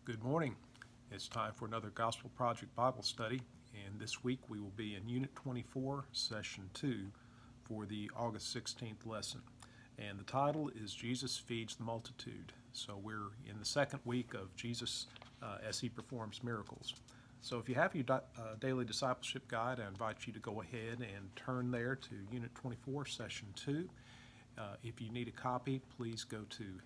Good morning. It's time for another Gospel Project Bible study, and this week we will be in Unit 24, Session 2 for the August 16th lesson. And the title is Jesus Feeds the Multitude. So we're in the second week of Jesus as he performs miracles. So if you have your daily discipleship guide, I invite you to go ahead and turn there to Unit 24, Session 2. If you need a copy, please go to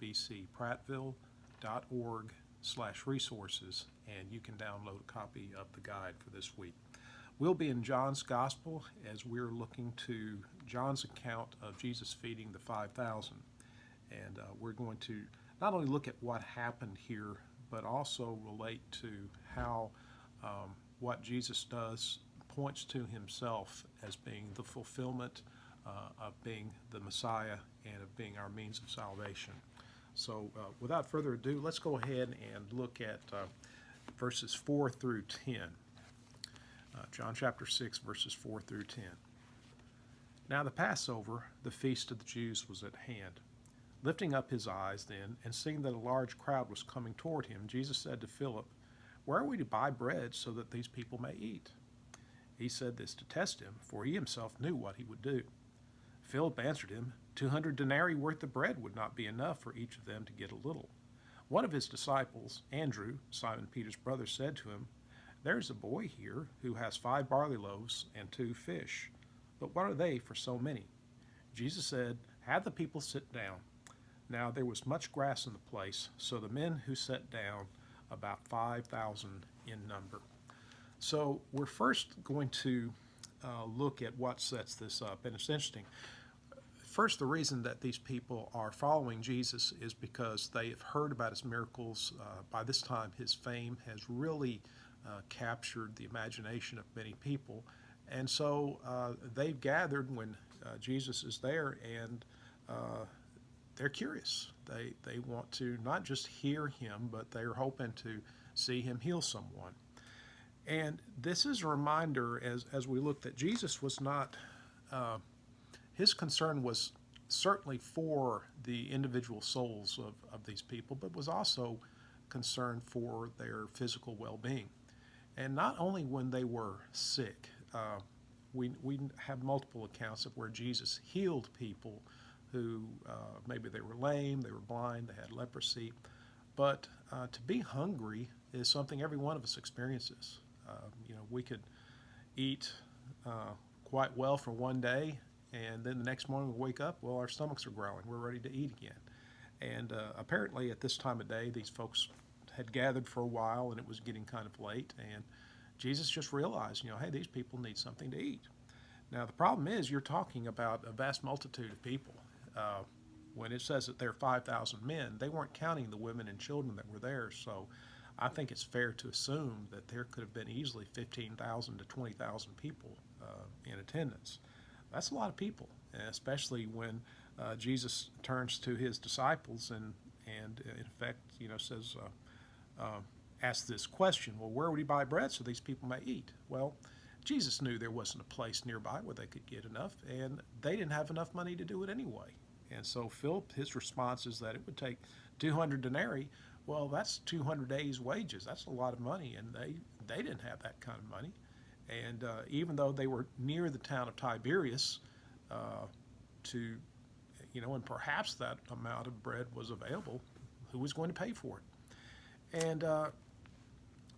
fbcprattville.org/resources, and you can download a copy of the guide for this week. We'll be in John's Gospel as we're looking to John's account of Jesus feeding the 5,000. And we're going to not only look at what happened here, but also relate to how what Jesus does points to himself as being the fulfillment of being the Messiah and of being our means of salvation. So without further ado, let's go ahead and look at verses 4 through 10. John chapter 6, verses 4 through 10. Now the Passover, the feast of the Jews, was at hand. Lifting up his eyes then, and seeing that a large crowd was coming toward him, Jesus said to Philip, "Where are we to buy bread so that these people may eat?" He said this to test him, for he himself knew what he would do. Philip answered him, 200 denarii worth of bread would not be enough for each of them to get a little. One of his disciples, Andrew, Simon Peter's brother, said to him, "There is a boy here who has 5 barley loaves and 2 fish. But what are they for so many?" Jesus said, "Have the people sit down." Now there was much grass in the place, so the men who sat down, about 5,000 in number. So we're first going to look at what sets this up, and it's interesting. First, the reason that these people are following Jesus is because they have heard about his miracles. By this time, his fame has really captured the imagination of many people. And so they've gathered when Jesus is there, and they're curious. They want to not just hear him, but they're hoping to see him heal someone. And this is a reminder as we look that Jesus was not, his concern was certainly for the individual souls of these people, but was also concerned for their physical well-being. And not only when they were sick, we have multiple accounts of where Jesus healed people who maybe they were lame, they were blind, they had leprosy. But to be hungry is something every one of us experiences. We could eat quite well for one day, and then the next morning we wake up, well, our stomachs are growling. We're ready to eat again. And apparently at this time of day, these folks had gathered for a while, and it was getting kind of late, and Jesus just realized, hey, these people need something to eat. Now, the problem is you're talking about a vast multitude of people. When it says that there are 5,000 men, they weren't counting the women and children that were there, so I think it's fair to assume that there could have been easily 15,000 to 20,000 people in attendance. That's a lot of people, especially when Jesus turns to his disciples and in effect, says, ask this question, well, where would he buy bread so these people may eat? Well, Jesus knew there wasn't a place nearby where they could get enough, and they didn't have enough money to do it anyway. And so Philip, his response is that it would take 200 denarii. Well, that's 200 days' wages. That's a lot of money, and they didn't have that kind of money. And even though they were near the town of Tiberias, and perhaps that amount of bread was available, who was going to pay for it? And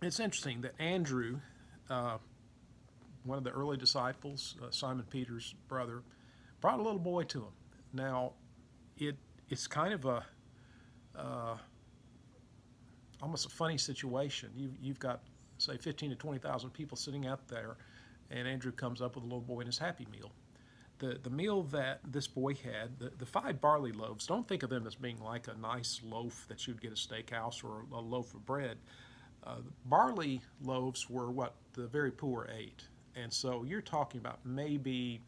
it's interesting that Andrew, one of the early disciples, Simon Peter's brother, brought a little boy to him. Now, it's kind of almost a funny situation. You've got, say, 15 to 20,000 people sitting out there, and Andrew comes up with a little boy in his Happy Meal. The meal that this boy had, the 5 barley loaves, don't think of them as being like a nice loaf that you'd get at a steakhouse or a loaf of bread. Barley loaves were what the very poor ate. And so you're talking about maybe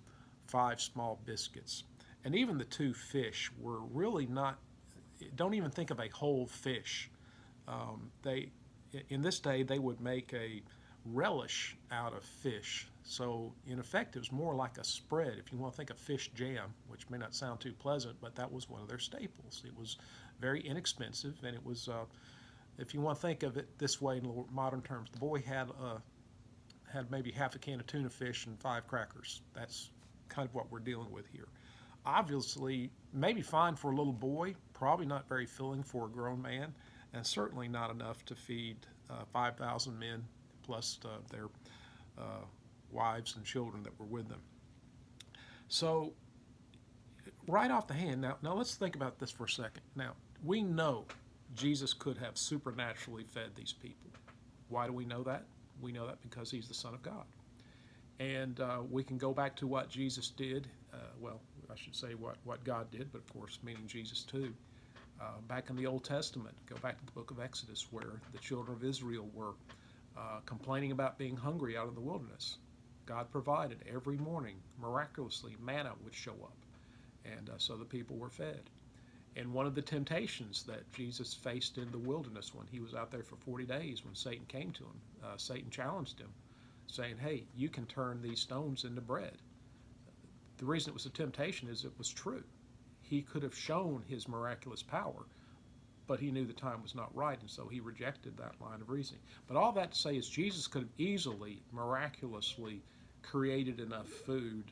5 small biscuits. And even the 2 fish were really not, don't even think of a whole fish. In this day, they would make a relish out of fish. So in effect, it was more like a spread. If you want to think of fish jam, which may not sound too pleasant, but that was one of their staples. It was very inexpensive, and it was If you want to think of it this way in modern terms, the boy had maybe half a can of tuna fish and 5 crackers. That's kind of what we're dealing with here. Obviously, maybe fine for a little boy, probably not very filling for a grown man, and certainly not enough to feed 5,000 men plus their wives and children that were with them. So, right off the hand, now let's think about this for a second. Now, we know Jesus could have supernaturally fed these people. Why do we know that? We know that because he's the Son of God. And we can go back to what Jesus did. Well, I should say what God did, but of course, meaning Jesus too. Back in the Old Testament, go back to the book of Exodus, where the children of Israel were complaining about being hungry out in the wilderness. God provided every morning, miraculously, manna would show up. And so the people were fed. And one of the temptations that Jesus faced in the wilderness when he was out there for 40 days, when Satan came to him, Satan challenged him, saying, hey, you can turn these stones into bread. The reason it was a temptation is it was true. He could have shown his miraculous power, but he knew the time was not right, and so he rejected that line of reasoning. But all that to say is Jesus could have easily, miraculously created enough food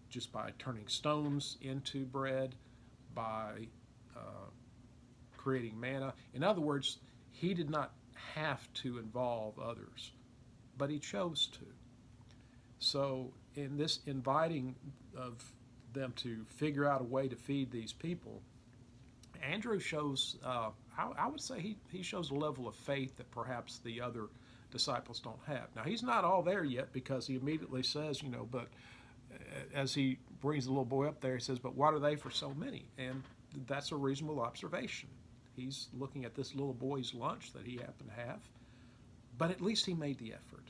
just by turning stones into bread, by creating manna. In other words, he did not have to involve others, but he chose to. So in this inviting of them to figure out a way to feed these people, Andrew shows, I would say he shows a level of faith that perhaps the other disciples don't have. Now, he's not all there yet, because he immediately says, but as he brings the little boy up there, he says, but what are they for so many? And that's a reasonable observation. He's looking at this little boy's lunch that he happened to have, but at least he made the effort.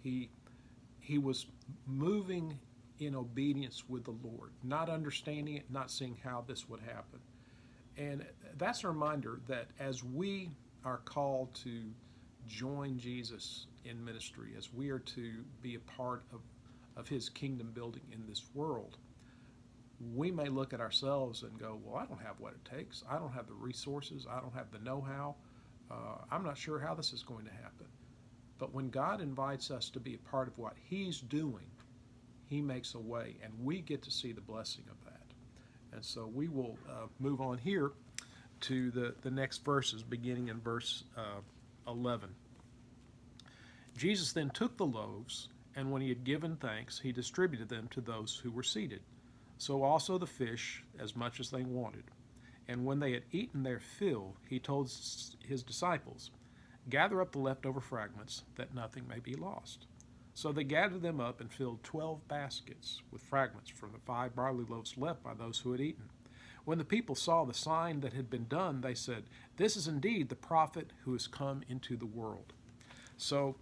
He was moving in obedience with the Lord, not understanding it, not seeing how this would happen. And that's a reminder that as we are called to join Jesus in ministry, as we are to be a part of his kingdom building in this world, we may look at ourselves and go, well, I don't have what it takes. I don't have the resources. I don't have the know-how. I'm not sure how this is going to happen. But when God invites us to be a part of what he's doing, he makes a way, and we get to see the blessing of that. And so we will move on here to the next verses, beginning in verse 11. Jesus then took the loaves, and when he had given thanks, he distributed them to those who were seated. So also the fish, as much as they wanted. And when they had eaten their fill, he told his disciples, gather up the leftover fragments, that nothing may be lost. So they gathered them up and filled 12 baskets with fragments from the 5 barley loaves left by those who had eaten. When the people saw the sign that had been done, they said, this is indeed the prophet who has come into the world. So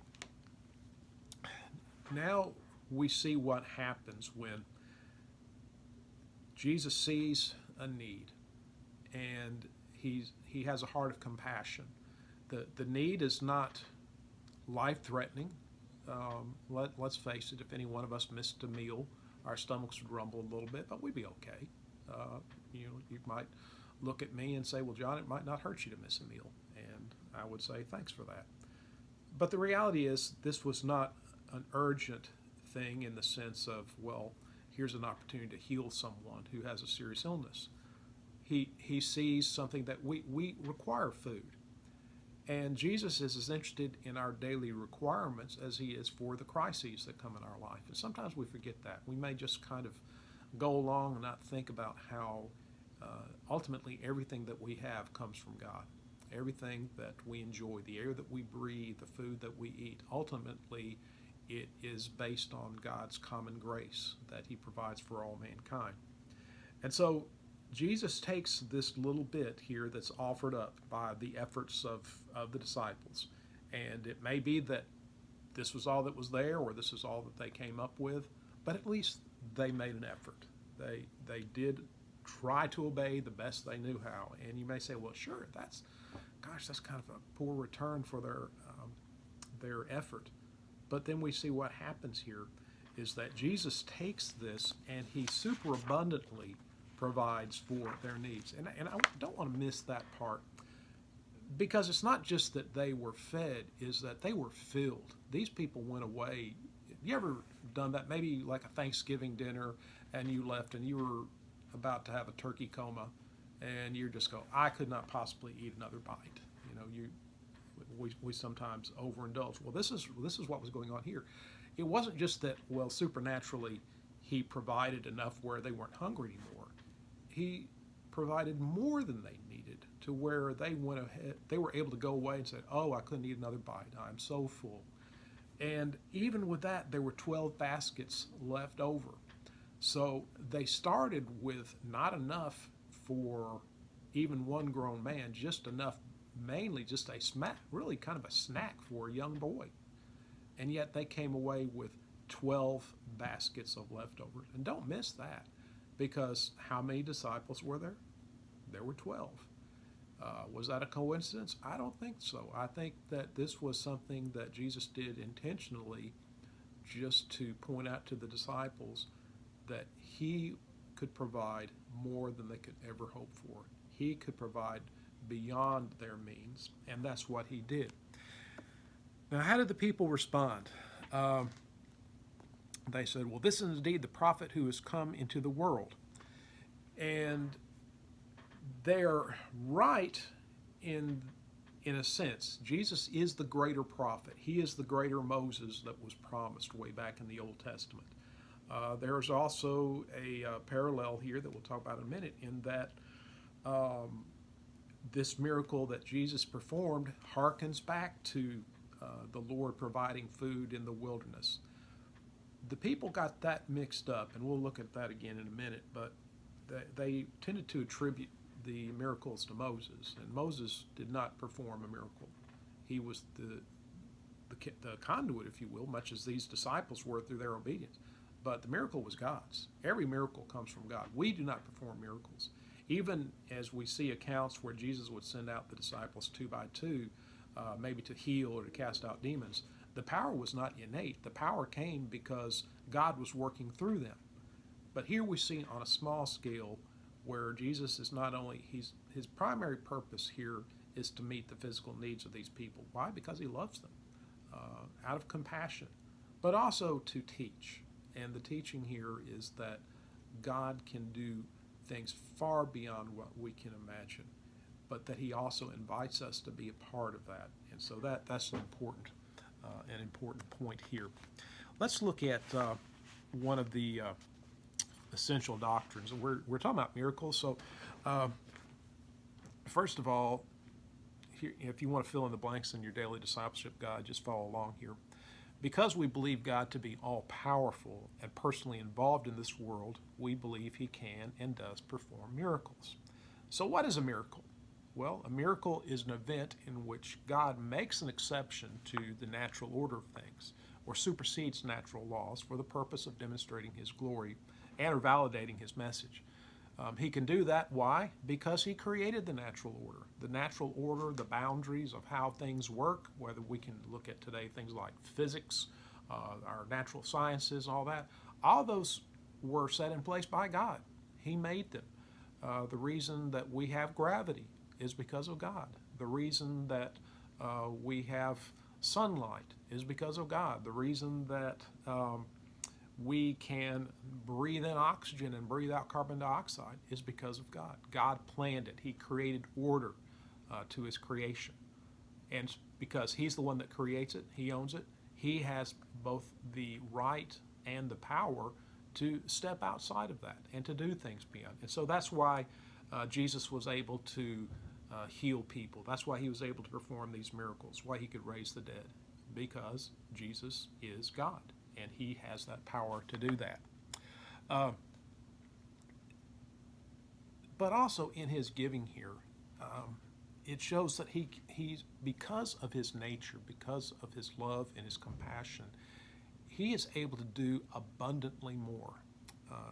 now we see what happens when Jesus sees a need, and he has a heart of compassion. The need is not life-threatening. Let's face it, if any one of us missed a meal, our stomachs would rumble a little bit, but we'd be okay. You might look at me and say, well, John, it might not hurt you to miss a meal. And I would say, thanks for that. But the reality is, this was not an urgent thing in the sense of, well, here's an opportunity to heal someone who has a serious illness. He sees something that we require food. And Jesus is as interested in our daily requirements as he is for the crises that come in our life. And sometimes we forget that. We may just kind of go along and not think about how ultimately everything that we have comes from God. Everything that we enjoy, the air that we breathe, the food that we eat, ultimately it is based on God's common grace that he provides for all mankind. And so Jesus takes this little bit here that's offered up by the efforts of the disciples. And it may be that this was all that was there, or this is all that they came up with, but at least they made an effort. They did try to obey the best they knew how. And you may say, well, sure, that's kind of a poor return for their effort. But then we see what happens here is that Jesus takes this and he superabundantly provides for their needs. And I don't want to miss that part. Because it's not just that they were fed, is that they were filled. These people went away. You ever done that? Maybe like a Thanksgiving dinner, and you left and you were about to have a turkey coma, and you just go, I could not possibly eat another bite. We sometimes overindulge. Well, this is what was going on here. It wasn't just that, well, supernaturally he provided enough where they weren't hungry anymore. He provided more than they needed, to where they went ahead, they were able to go away and say, oh, I couldn't eat another bite, I'm so full. And even with that, there were 12 baskets left over. So they started with not enough for even one grown man, just enough, mainly just a smack, really kind of a snack for a young boy. And yet they came away with 12 baskets of leftovers. And don't miss that, because how many disciples were there? There were 12. Was that a coincidence? I don't think so. I think that this was something that Jesus did intentionally, just to point out to the disciples that he could provide more than they could ever hope for. He could provide beyond their means, and that's what he did. Now, how did the people respond? They said, well, this is indeed the prophet who has come into the world. And they're right in a sense. Jesus is the greater prophet. He is the greater Moses that was promised way back in the Old Testament. There's also a parallel here that we'll talk about in a minute, in that this miracle that Jesus performed harkens back to the Lord providing food in the wilderness. The people got that mixed up, and we'll look at that again in a minute, but they tended to attribute the miracles to Moses, and Moses did not perform a miracle. He was the conduit, if you will, much as these disciples were through their obedience. But the miracle was God's. Every miracle comes from God. We do not perform miracles. Even as we see accounts where Jesus would send out the disciples 2 by 2, maybe to heal or to cast out demons, the power was not innate. The power came because God was working through them. But here we see on a small scale where Jesus is not only, his primary purpose here is to meet the physical needs of these people. Why? Because he loves them, out of compassion, but also to teach. And the teaching here is that God can do things far beyond what we can imagine, but that he also invites us to be a part of that. And so that's an important point here. Let's look at one of the essential doctrines. We're talking about miracles. So first of all, here, if you want to fill in the blanks in your daily discipleship guide, just follow along here. Because we believe God to be all-powerful and personally involved in this world, we believe he can and does perform miracles. So what is a miracle? Well, a miracle is an event in which God makes an exception to the natural order of things, or supersedes natural laws for the purpose of demonstrating his glory and or validating his message. He can do that. Why? Because he created the natural order. The natural order, the boundaries of how things work, whether we can look at today things like physics, our natural sciences, all that, all those were set in place by God. He made them. The reason that we have gravity is because of God. The reason that we have sunlight is because of God. The reason that we can breathe in oxygen and breathe out carbon dioxide is because of God. God planned it. He created order to his creation. And because he's the one that creates it, he owns it, he has both the right and the power to step outside of that and to do things beyond. And so that's why Jesus was able to heal people. That's why he was able to perform these miracles, why he could raise the dead, because Jesus is God. And he has that power to do that. But also in his giving here, it shows that he's, because of his nature, because of his love and his compassion, he is able to do abundantly more.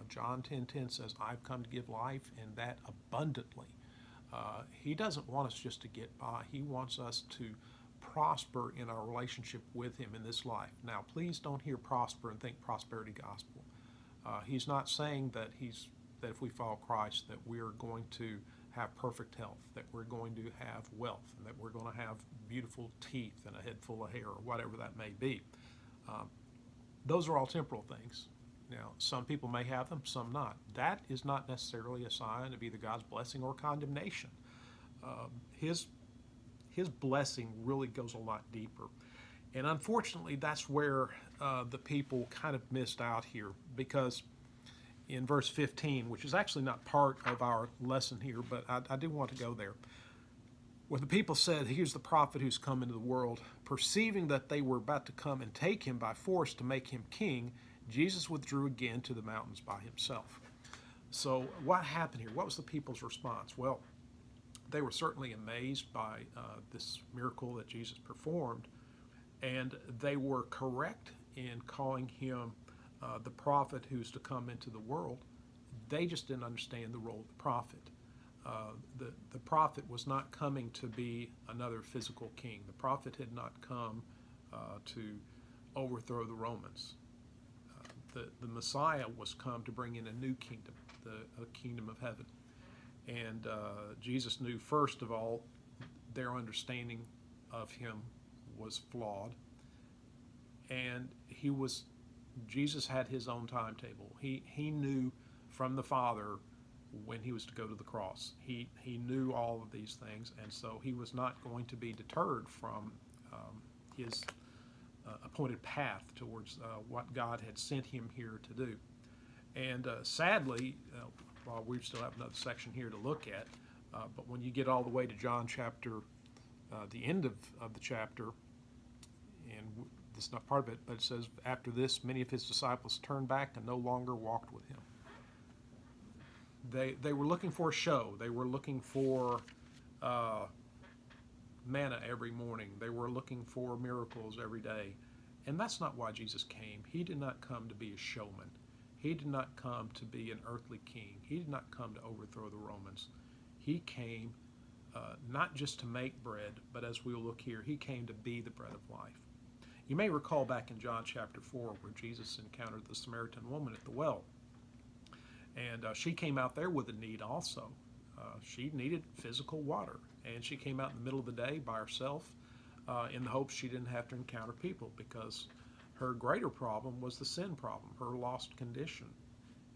John 10:10 says, I've come to give life, and that abundantly. He doesn't want us just to get by. He wants us to prosper in our relationship with him in this life. Now, please don't hear prosper and think prosperity gospel. He's not saying that if we follow Christ that we are going to have perfect health, that we're going to have wealth, and that we're going to have beautiful teeth and a head full of hair, or whatever that may be. Those are all temporal things. Now, some people may have them, some not. That is not necessarily a sign of either God's blessing or condemnation. His blessing really goes a lot deeper. And unfortunately, that's where the people kind of missed out here, because in verse 15, which is actually not part of our lesson here, but I do want to go there, where the people said, here's the prophet who's come into the world. Perceiving that they were about to come and take him by force to make him king, Jesus withdrew again to the mountains by himself. So what happened here? What was the people's response? Well, they were certainly amazed by this miracle that Jesus performed, and they were correct in calling him the prophet who's to come into the world. They just didn't understand the role of the prophet. The prophet was not coming to be another physical king. The prophet had not come to overthrow the Romans. The Messiah was come to bring in a new kingdom, a kingdom of heaven. And Jesus knew, first of all, their understanding of him was flawed. And Jesus had his own timetable. He knew from the Father when he was to go to the cross. He knew all of these things, and so he was not going to be deterred from his appointed path towards what God had sent him here to do. And sadly, while we still have another section here to look at, but when you get all the way to John chapter, the end of the chapter, and this is not part of it, but it says, after this, many of his disciples turned back and no longer walked with him. They were looking for a show. They were looking for manna every morning. They were looking for miracles every day. And that's not why Jesus came. He did not come to be a showman. He did not come to be an earthly king. He did not come to overthrow the Romans. He came not just to make bread, but as we'll look here, he came to be the bread of life. You may recall back in John chapter 4 where Jesus encountered the Samaritan woman at the well. And she came out there with a need also. She needed physical water. And she came out in the middle of the day by herself in the hopes she didn't have to encounter people, because her greater problem was the sin problem, her lost condition.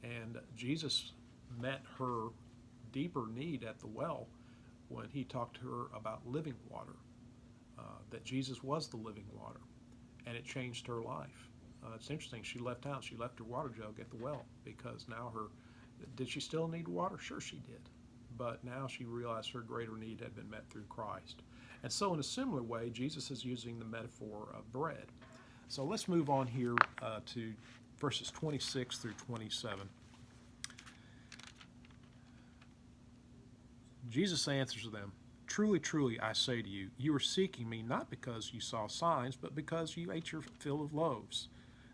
And Jesus met her deeper need at the well when he talked to her about living water, that Jesus was the living water, and it changed her life. It's interesting, she left her water jug at the well, because now did she still need water? Sure she did. But now she realized her greater need had been met through Christ. And so in a similar way, Jesus is using the metaphor of bread. So let's move on here to verses 26 through 27. Jesus answers them, "Truly, truly, I say to you, you are seeking me not because you saw signs, but because you ate your fill of loaves.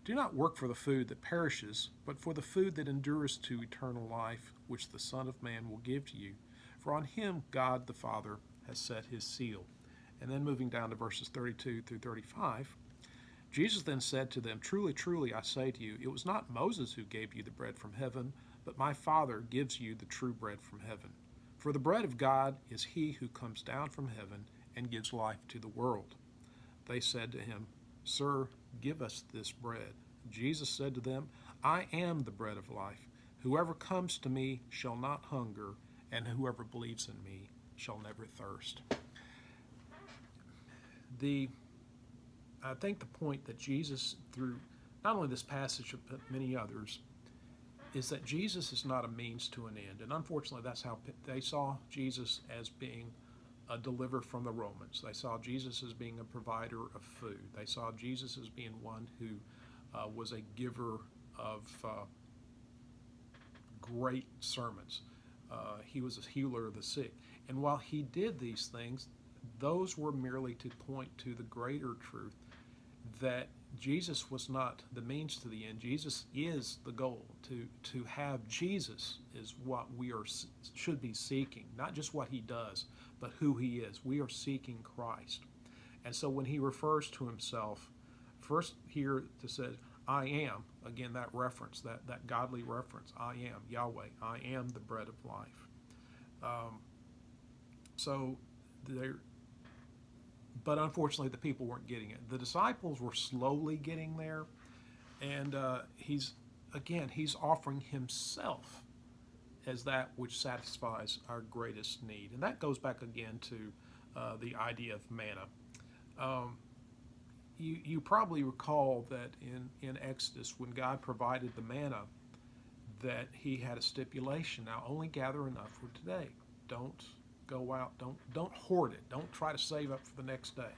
Do not work for the food that perishes, but for the food that endures to eternal life, which the Son of Man will give to you. For on him God the Father has set his seal." And then moving down to verses 32 through 35, Jesus then said to them, "Truly, truly, I say to you, it was not Moses who gave you the bread from heaven, but my Father gives you the true bread from heaven. For the bread of God is he who comes down from heaven and gives life to the world." They said to him, "Sir, give us this bread." Jesus said to them, "I am the bread of life. Whoever comes to me shall not hunger, and whoever believes in me shall never thirst." I think the point that Jesus, through not only this passage but many others, is that Jesus is not a means to an end. And unfortunately, that's how they saw Jesus, as being a deliverer from the Romans. They saw Jesus as being a provider of food. They saw Jesus as being one who was a giver of great sermons. He was a healer of the sick. And while he did these things, those were merely to point to the greater truth, that Jesus was not the means to the end. Jesus is the goal. To have Jesus is what we should be seeking, not just what he does, but who he is. We are seeking Christ. And so when he refers to himself, first here to say, "I am," again, that reference, that godly reference, "I am Yahweh, I am the bread of life." So there, but unfortunately, the people weren't getting it. The disciples were slowly getting there, and he's offering himself as that which satisfies our greatest need, and that goes back again to the idea of manna. Um, you probably recall that in Exodus, when God provided the manna, that He had a stipulation. Now, only gather enough for today. Don't go out. Don't hoard it. Don't try to save up for the next day.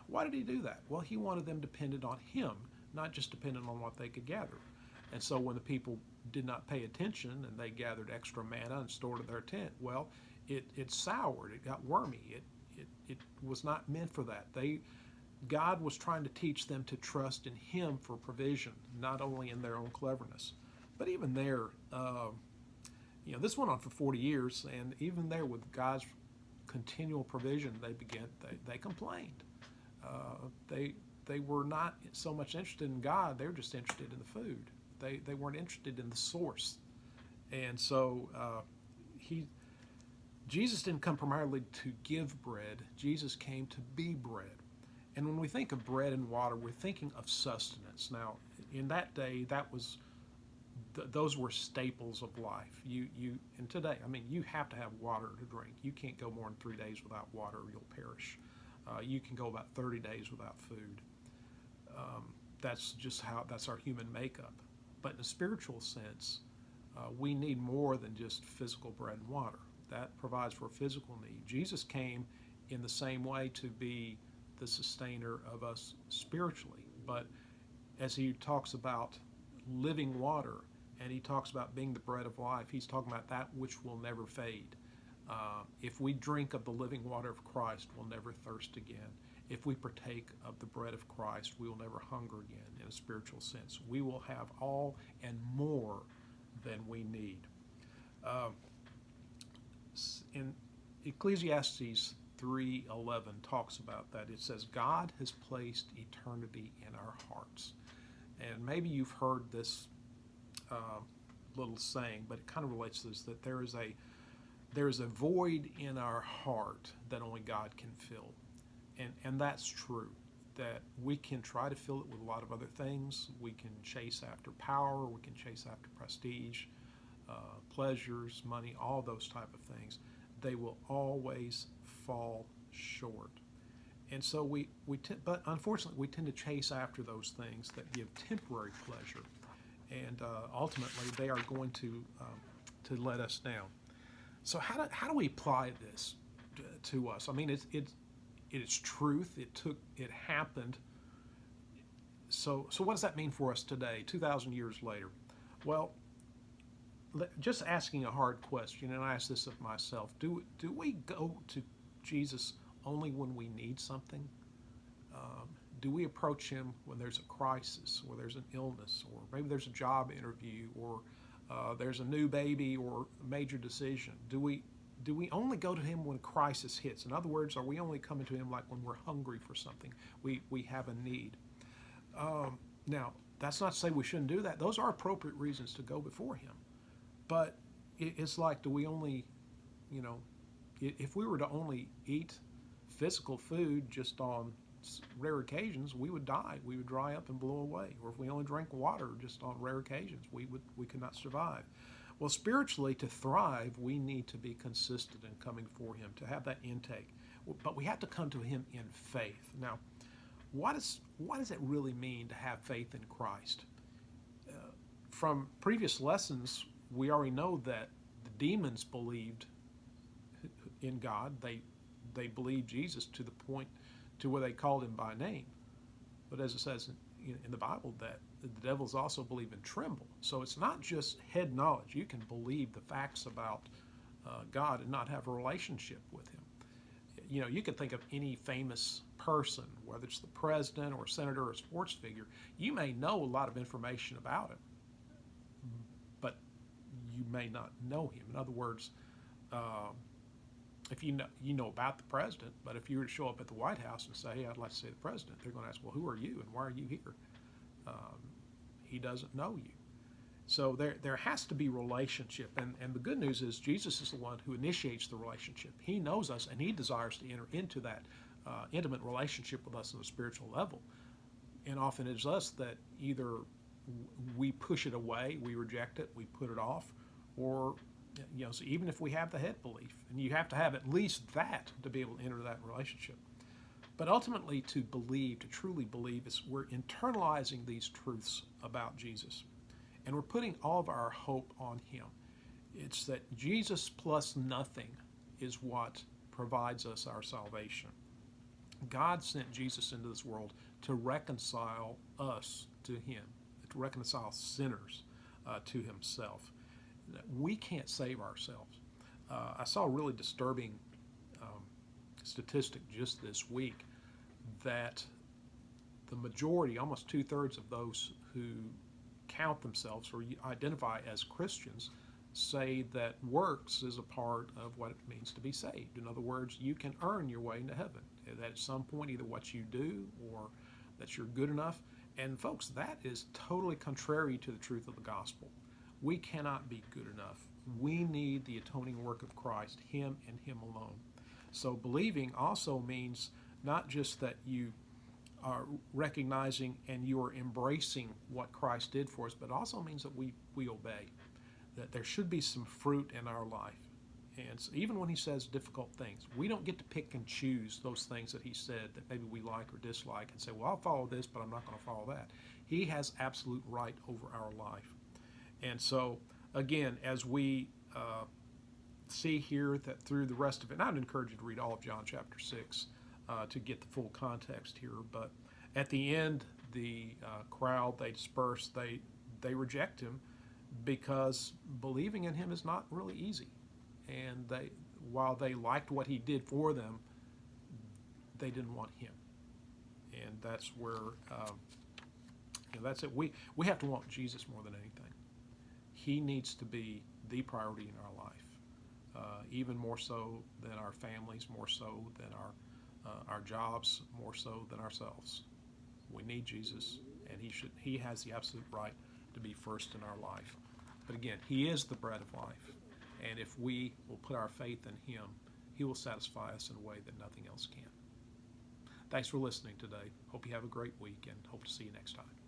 Why did He do that? Well, He wanted them dependent on Him, not just dependent on what they could gather. And so when the people did not pay attention and they gathered extra manna and stored it in their tent, well, it soured. It got wormy. It was not meant for that. God was trying to teach them to trust in Him for provision, not only in their own cleverness. But even there, this went on for 40 years, and even there, with God's continual provision, they complained. They were not so much interested in God; they were just interested in the food. They weren't interested in the source, and so Jesus didn't come primarily to give bread. Jesus came to be bread. And when we think of bread and water, we're thinking of sustenance. Now, in that day, those were staples of life. And today, you have to have water to drink. You can't go more than 3 days without water, or you'll perish. You can go about 30 days without food. That's our human makeup. But in a spiritual sense, we need more than just physical bread and water. That provides for a physical need. Jesus came in the same way to be the sustainer of us spiritually. But as He talks about living water, and He talks about being the bread of life, He's talking about that which will never fade. If we drink of the living water of Christ, we'll never thirst again. If we partake of the bread of Christ, we will never hunger again in a spiritual sense. We will have all and more than we need. In Ecclesiastes 3:11 talks about that. It says, God has placed eternity in our hearts. And maybe you've heard this little saying, but it kind of relates to this, that there is a void in our heart that only God can fill. And that's true, that we can try to fill it with a lot of other things. We can chase after power, we can chase after prestige, pleasures, money, all those type of things. They will always fall short. And so but unfortunately, we tend to chase after those things that give temporary pleasure, and ultimately they are going to let us down. So how do we apply this to us? It's truth. It happened. So what does that mean for us today, 2,000 years later? Well, just asking a hard question, and I ask this of myself: Do we go to Jesus only when we need something? Do we approach Him when there's a crisis, or there's an illness, or maybe there's a job interview, or there's a new baby, or a major decision? Do we only go to Him when crisis hits? In other words, are we only coming to Him like when we're hungry for something? We have a need. Now, that's not to say we shouldn't do that. Those are appropriate reasons to go before Him. But it's like, do we only, if we were to only eat physical food just on rare occasions, we would die. We would dry up and blow away. Or if we only drank water just on rare occasions, we could not survive. Well, spiritually, to thrive, we need to be consistent in coming for Him, to have that intake. But we have to come to Him in faith. Now, what does it really mean to have faith in Christ? From previous lessons, we already know that the demons believed in God. They believed Jesus to the point to where they called Him by name. But as it says in the Bible, that the devils also believe and tremble. So it's not just head knowledge. You can believe the facts about God and not have a relationship with Him. You can think of any famous person, whether it's the president or a senator or a sports figure. You may know a lot of information about him, but you may not know him. In other words, if you know about the president, but if you were to show up at the White House and say, hey, I'd like to see the president, they're going to ask, well, who are you and why are you here? He doesn't know you. So there has to be relationship. And the good news is Jesus is the one who initiates the relationship. He knows us, and he desires to enter into that intimate relationship with us on a spiritual level. And often it's us that either we push it away, we reject it, we put it off, or so even if we have the head belief, and you have to have at least that to be able to enter that relationship. But ultimately, to believe, to truly believe, is we're internalizing these truths about Jesus. And we're putting all of our hope on him. It's that Jesus plus nothing is what provides us our salvation. God sent Jesus into this world to reconcile us to him, to reconcile sinners to himself. We can't save ourselves. I saw a really disturbing statistic just this week that the majority, almost 2/3 of those who count themselves or identify as Christians say that works is a part of what it means to be saved. In other words, you can earn your way into heaven. That at some point, either what you do or that you're good enough. And folks, that is totally contrary to the truth of the gospel. We cannot be good enough. We need the atoning work of Christ, him and him alone. So believing also means not just that you are recognizing and you are embracing what Christ did for us, but also means that we obey, that there should be some fruit in our life. And so even when he says difficult things, we don't get to pick and choose those things that he said that maybe we like or dislike and say, well, I'll follow this, but I'm not going to follow that. He has absolute right over our life. And so, again, as we see here that through the rest of it, and I'd encourage you to read all of John chapter 6 to get the full context here. But at the end, the crowd, they disperse, they reject him because believing in him is not really easy. And while they liked what he did for them, they didn't want him. And that's where, that's it. We have to want Jesus more than anything. He needs to be the priority in our life, even more so than our families, more so than our jobs, more so than ourselves. We need Jesus, and he has the absolute right to be first in our life. But again, he is the bread of life. And if we will put our faith in him, he will satisfy us in a way that nothing else can. Thanks for listening today. Hope you have a great week and hope to see you next time.